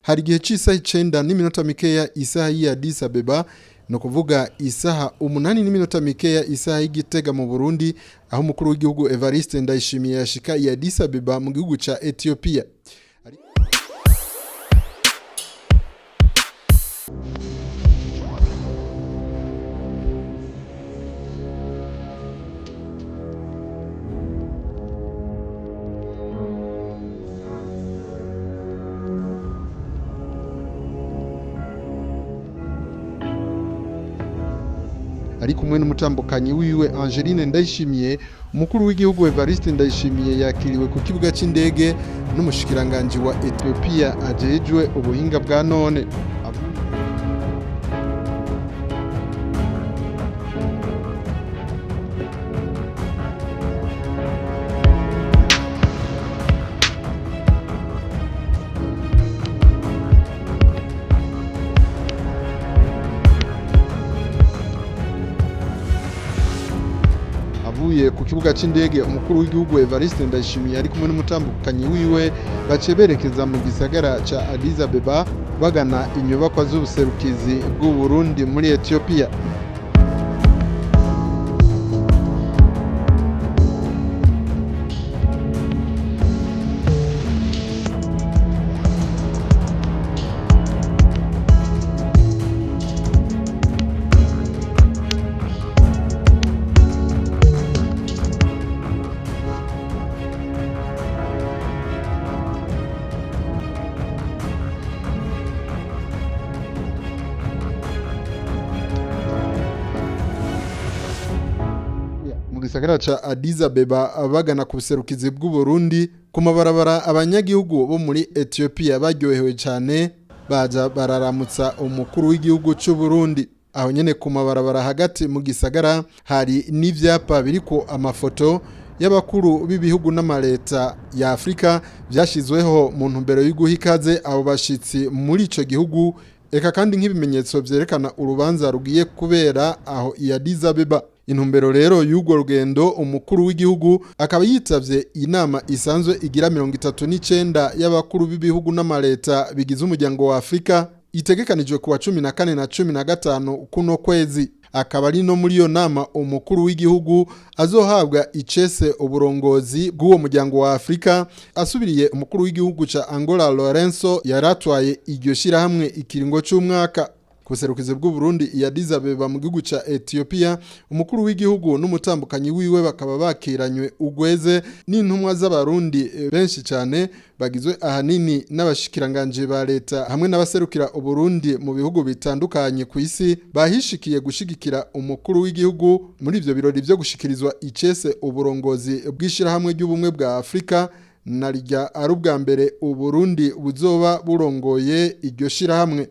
hari igihe cy'isaha 9 n'iminota mikeya isaha ya Addis Abeba, no kuvuga isaha 8 n'iminota mikeya isaha y'Igitega mu Burundi, aho umukuru w'igihugu Evariste Ndayishimiye yashika ya Addis Abeba mu gihugu ca Ethiopia. Ari kumwe n'umutambukanyi wiwe Angeline Ndayishimiye, umukuru w'igihugu Evariste Ndayishimiye yakiriwe ku kibuga c'indege n'umushikiranganje wa Ethiopia ajejwe ubuhinga bwa none. Avuye ku kibuga c'indege, umukuru w'igihugu Evariste Ndayishimiye ari kumwe n'umutambukanyi wiwe bace berekeza mu gisagara ca Addis Abeba bagana inyubakwa z'ubuserukizi bw'u Burundi muri Ethiopia. Mu gisagara ca Addis Abeba bagana ku buserukizi bw'u Burundi, ku mabarabara abanyagihugu bo muri Ethiopia baryohewe cyane, baza bararamutsa umukuru w'igihugu cy'u Burundi. Aho nyene ku mabarabara hagati mu gisagara hari n'ivyapa biriko amafoto y'abakuru b'ibihugu n'amaleta ya Afrika byashizweho mu ntumbero y'iguha ikaze abo bashitsi muri ico gihugu, eka kandi nk'ibimenyetso vyerekana urubanza rugiye kubera aho i Addis Abeba. Intumbero rero y'urwo rugendo, umukuru w'igihugu akaba yitavye inama isanzwe igira 39 y'abakuru b'ibihugu n'amaleta bigize umuryango wa Afrika, itegekanijwe kuwa 14 na 15 kuno kwezi. Akaba ari no muri iyo nama umukuru w'igihugu azohabwa icese uburongozi bw'uwo muryango wa Afrika, asubiriye umukuru w'igihugu ca Angola Lorenzo yaratwaye iryo shirahamwe ikiringo c'umwaka. Kuserukize bw'u Burundi ya Addis Abeba mu gihugu ca Ethiopia, umukuru w'igihugu n'umutambukanyi wiwe bakaba bakiranywe ugweze n'intumwa z'abarundi benshi cyane, bagizwe ahanini n'abashikiranganje ba leta hamwe n'abaserukira Uburundi mu bihugu bitandukanye ku isi, bahishikiye gushigikira umukuru w'igihugu muri ivyo birori byo gushikirizwa icese uburongozi bw'ishirahamwe ry'ubumwe bwa Afrika, narijya ari ubwa mbere Uburundi buzoba burongoye iryo shirahamwe.